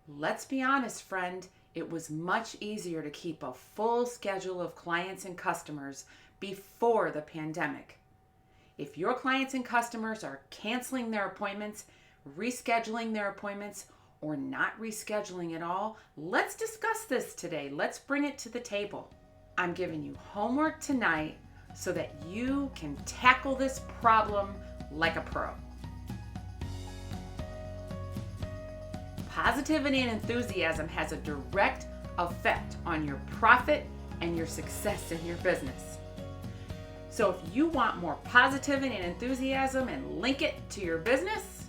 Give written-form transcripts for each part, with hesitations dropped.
Let's be honest, friend, it was much easier to keep a full schedule of clients and customers before the pandemic. If your clients and customers are canceling their appointments, rescheduling their appointments, or not rescheduling at all, let's discuss this today. Let's bring it to the table. I'm giving you homework tonight so that you can tackle this problem like a pro. Positivity and enthusiasm has a direct effect on your profit and your success in your business. So if you want more positivity and enthusiasm and link it to your business,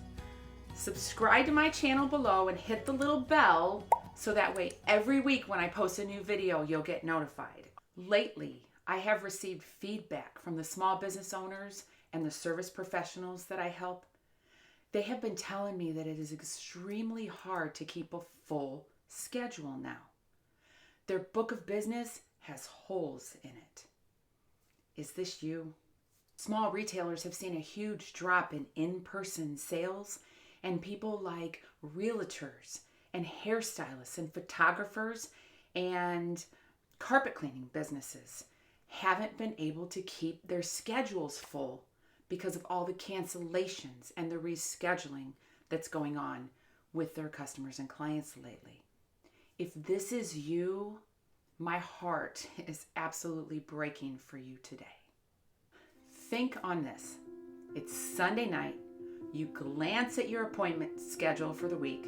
subscribe to my channel below and hit the little bell so that way every week when I post a new video, you'll get notified. Lately, I have received feedback from the small business owners and the service professionals that I help. They have been telling me that it is extremely hard to keep a full schedule now. Their book of business has holes in it. Is this you? Small retailers have seen a huge drop in in-person sales, and people like realtors and hairstylists and photographers and carpet cleaning businesses haven't been able to keep their schedules full because of all the cancellations and the rescheduling that's going on with their customers and clients lately. If this is you, my heart is absolutely breaking for you today. Think on this. It's Sunday night. You glance at your appointment schedule for the week,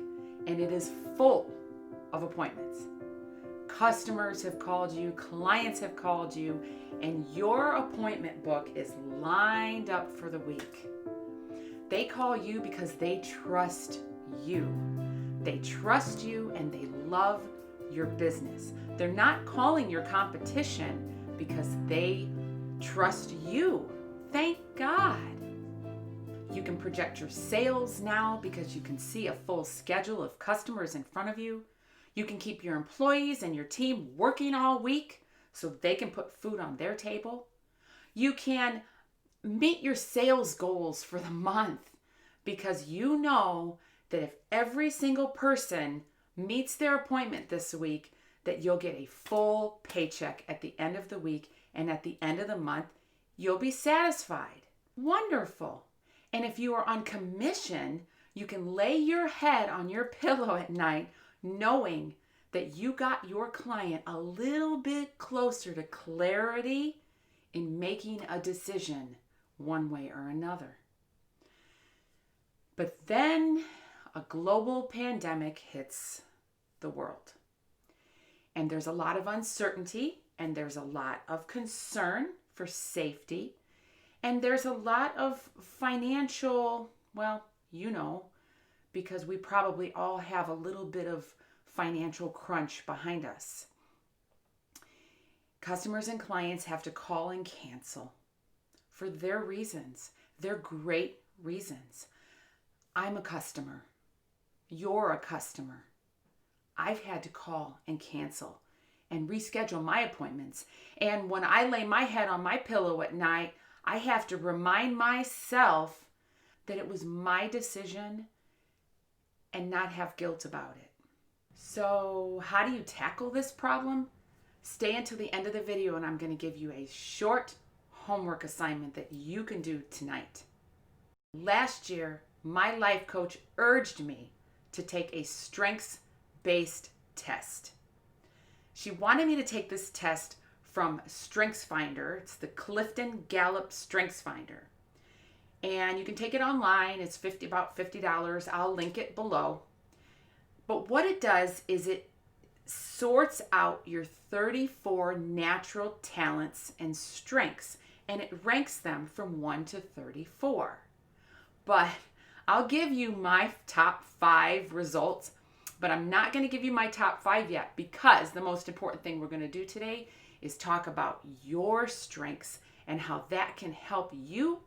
and it is full of appointments. Customers have called you, clients have called you, and your appointment book is lined up for the week. They call you because they trust you. They trust you and they love your business. They're not calling your competition because they trust you. Thank God. You can project your sales now because you can see a full schedule of customers in front of you. You can keep your employees and your team working all week so they can put food on their table. You can meet your sales goals for the month because you know that if every single person meets their appointment this week, that you'll get a full paycheck at the end of the week, and at the end of the month, you'll be satisfied. Wonderful. And if you are on commission, you can lay your head on your pillow at night knowing that you got your client a little bit closer to clarity in making a decision one way or another. But then a global pandemic hits the world. And there's a lot of uncertainty, and there's a lot of concern for safety, and there's a lot of financial, because we probably all have a little bit of financial crunch behind us. Customers and clients have to call and cancel for their reasons. They're great reasons. I'm a customer. You're a customer. I've had to call and cancel and reschedule my appointments. And when I lay my head on my pillow at night, I have to remind myself that it was my decision and not have guilt about it. So how do you tackle this problem? Stay until the end of the video and I'm going to give you a short homework assignment that you can do tonight. Last year, my life coach urged me to take a strengths-based test. She wanted me to take this test from StrengthsFinder. It's the Clifton Gallup StrengthsFinder. And you can take it online. It's about $50. I'll link it below. But what it does is it sorts out your 34 natural talents and strengths, and it ranks them from 1 to 34. But I'll give you my top 5 results, but I'm not going to give you my top 5 yet because the most important thing we're going to do today is talk about your strengths and how that can help you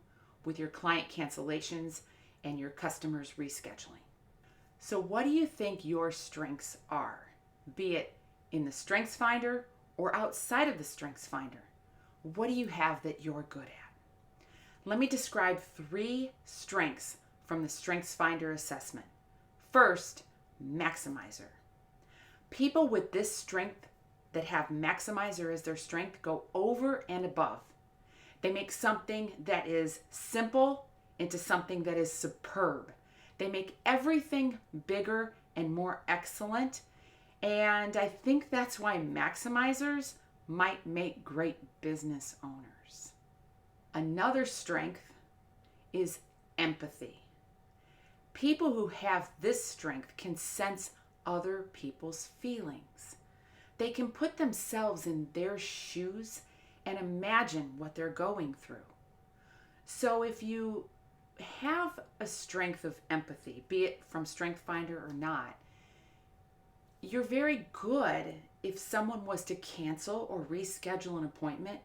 with your client cancellations and your customers rescheduling. So what do you think your strengths are? Be it in the StrengthsFinder or outside of the StrengthsFinder. What do you have that you're good at? Let me describe 3 strengths from the StrengthsFinder assessment. First, maximizer. People with this strength that have maximizer as their strength go over and above. They make something that is simple into something that is superb. They make everything bigger and more excellent. And I think that's why maximizers might make great business owners. Another strength is empathy. People who have this strength can sense other people's feelings. They can put themselves in their shoes and imagine what they're going through. So if you have a strength of empathy, be it from StrengthsFinder or not, you're very good if someone was to cancel or reschedule an appointment.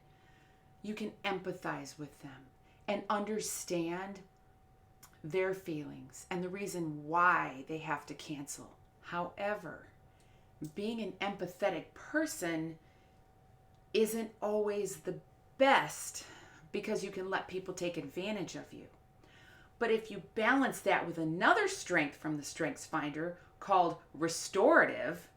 You can empathize with them and understand their feelings and the reason why they have to cancel. However, being an empathetic person isn't always the best because you can let people take advantage of you. But if you balance that with another strength from the StrengthsFinder called restorative,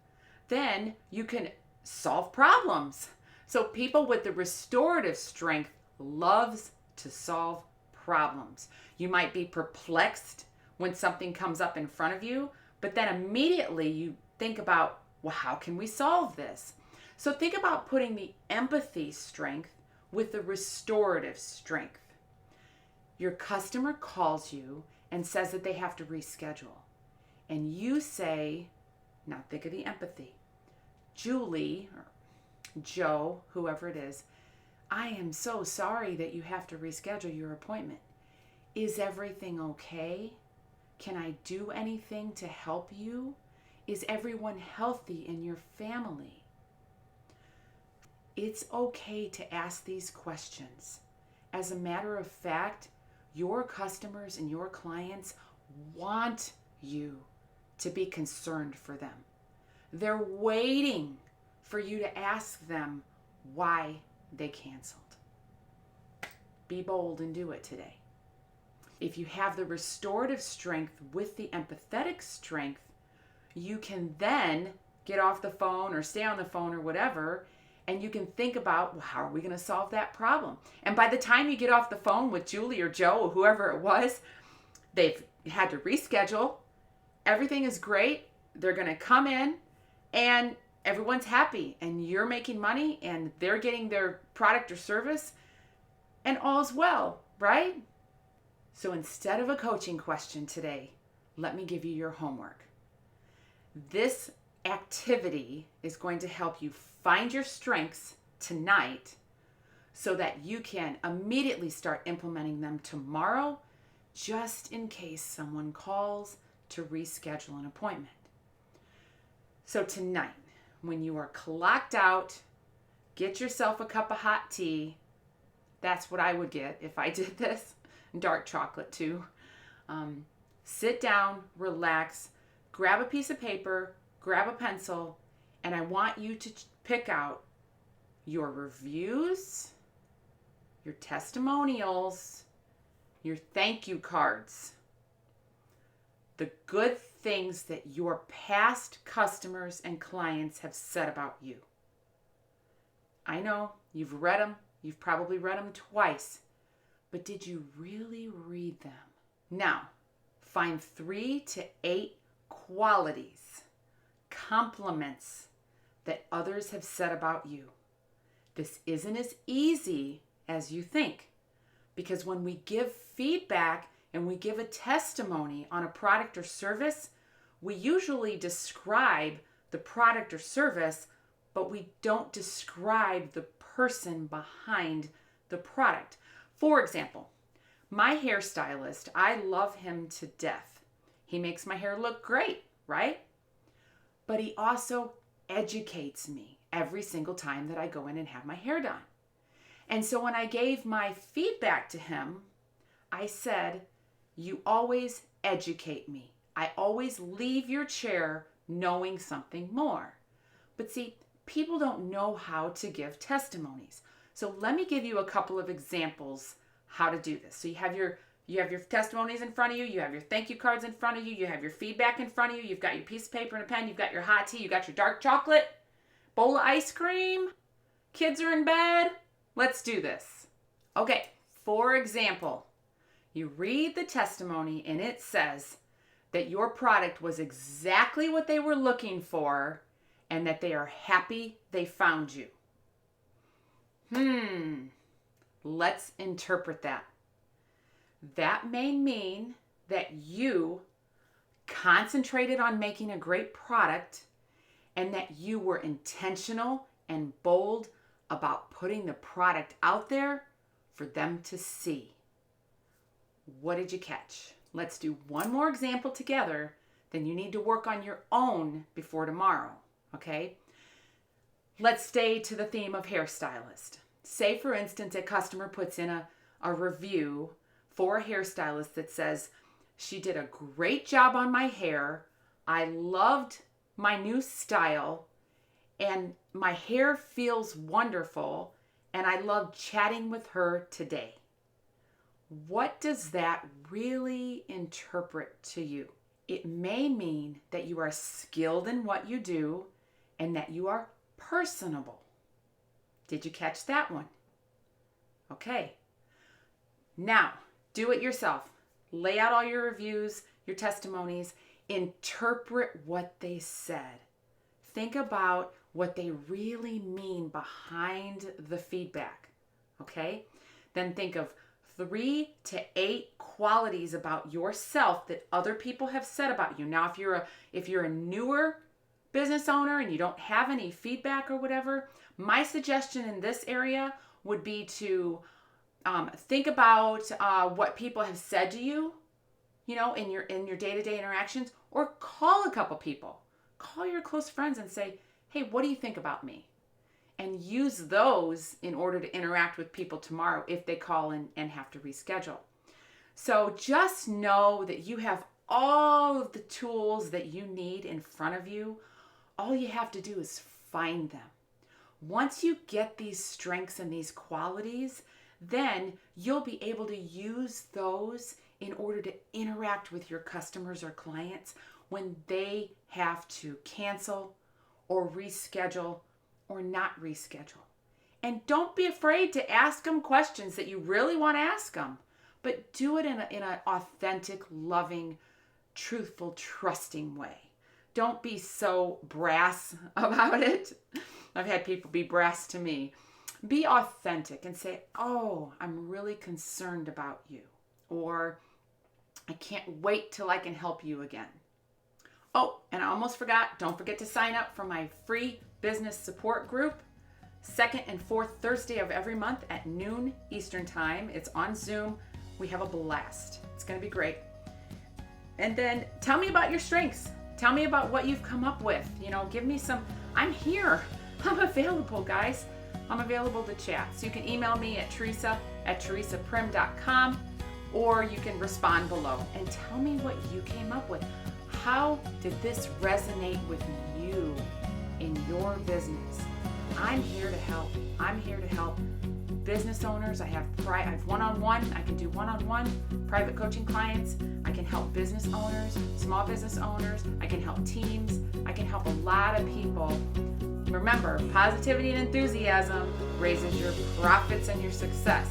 then you can solve problems. So people with the restorative strength loves to solve problems. You might be perplexed when something comes up in front of you, but then immediately you think about, well, how can we solve this? So think about putting the empathy strength with the restorative strength. Your customer calls you and says that they have to reschedule. And you say, now think of the empathy. Julie or Joe, whoever it is, I am so sorry that you have to reschedule your appointment. Is everything okay? Can I do anything to help you? Is everyone healthy in your family? It's okay to ask these questions. As a matter of fact, your customers and your clients want you to be concerned for them. They're waiting for you to ask them why they canceled. Be bold and do it today. If you have the restorative strength with the empathetic strength, you can then get off the phone or stay on the phone or whatever, and you can think about, well, how are we going to solve that problem? And by the time you get off the phone with Julie or Joe or whoever it was, they've had to reschedule. Everything is great. They're going to come in and everyone's happy and you're making money and they're getting their product or service and all's well, right? So instead of a coaching question today, let me give you your homework. This activity is going to help you find your strengths tonight so that you can immediately start implementing them tomorrow, just in case someone calls to reschedule an appointment. So tonight, when you are clocked out, get yourself a cup of hot tea. That's what I would get if I did this. Dark chocolate too. Sit down, relax, grab a piece of paper, grab a pencil, and I want you to pick out your reviews, your testimonials, your thank you cards, the good things that your past customers and clients have said about you. I know you've read them, you've probably read them twice, but did you really read them? Now, find 3 to 8 qualities, compliments that others have said about you. This isn't as easy as you think, because when we give feedback and we give a testimony on a product or service, we usually describe the product or service, but we don't describe the person behind the product. For example, my hairstylist, I love him to death. He makes my hair look great, right? But he also educates me every single time that I go in and have my hair done. And so when I gave my feedback to him, I said, you always educate me. I always leave your chair knowing something more. But see, people don't know how to give testimonies. So let me give you a couple of examples how to do this. So you have You have your testimonies in front of you. You have your thank you cards in front of you. You have your feedback in front of you. You've got your piece of paper and a pen. You've got your hot tea. You've got your dark chocolate, bowl of ice cream. Kids are in bed. Let's do this. Okay, for example, you read the testimony and it says that your product was exactly what they were looking for and that they are happy they found you. Let's interpret that. That may mean that you concentrated on making a great product and that you were intentional and bold about putting the product out there for them to see. What did you catch? Let's do one more example together, then you need to work on your own before tomorrow, okay? Let's stay to the theme of hairstylist. Say, for instance, a customer puts in a review for a hairstylist that says, she did a great job on my hair, I loved my new style, and my hair feels wonderful, and I love chatting with her today. What does that really interpret to you? It may mean that you are skilled in what you do and that you are personable. Did you catch that one? Okay. Now, do it yourself. Lay out all your reviews, your testimonies. Interpret what they said. Think about what they really mean behind the feedback. Okay? Then think of 3 to 8 qualities about yourself that other people have said about you. Now, if you're a newer business owner and you don't have any feedback or whatever, my suggestion in this area would be to think about what people have said to you, in your day-to-day interactions, or call a couple people. Call your close friends and say, hey, what do you think about me? And use those in order to interact with people tomorrow if they call and have to reschedule. So just know that you have all of the tools that you need in front of you. All you have to do is find them. Once you get these strengths and these qualities, then you'll be able to use those in order to interact with your customers or clients when they have to cancel or reschedule or not reschedule. And don't be afraid to ask them questions that you really want to ask them, but do it in an authentic, loving, truthful, trusting way. Don't be so brass about it. I've had people be brass to me. Be authentic and say, oh, I'm really concerned about you. Or, I can't wait till I can help you again. Oh, and I almost forgot, don't forget to sign up for my free business support group, 2nd and 4th Thursday of every month at noon Eastern Time. It's on Zoom. We have a blast. It's going to be great. And then tell me about your strengths. Tell me about what you've come up with. Give me some, I'm here. I'm available, guys. I'm available to chat. So you can email me at Theresa@theresaprim.com, or you can respond below and tell me what you came up with. How did this resonate with you in your business? I'm here to help. I'm here to help business owners. I have one-on-one. I can do one-on-one private coaching clients. I can help business owners, small business owners. I can help teams. I can help a lot of people. Remember, positivity and enthusiasm raises your profits and your success.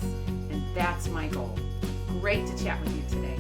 And that's my goal. Great to chat with you today.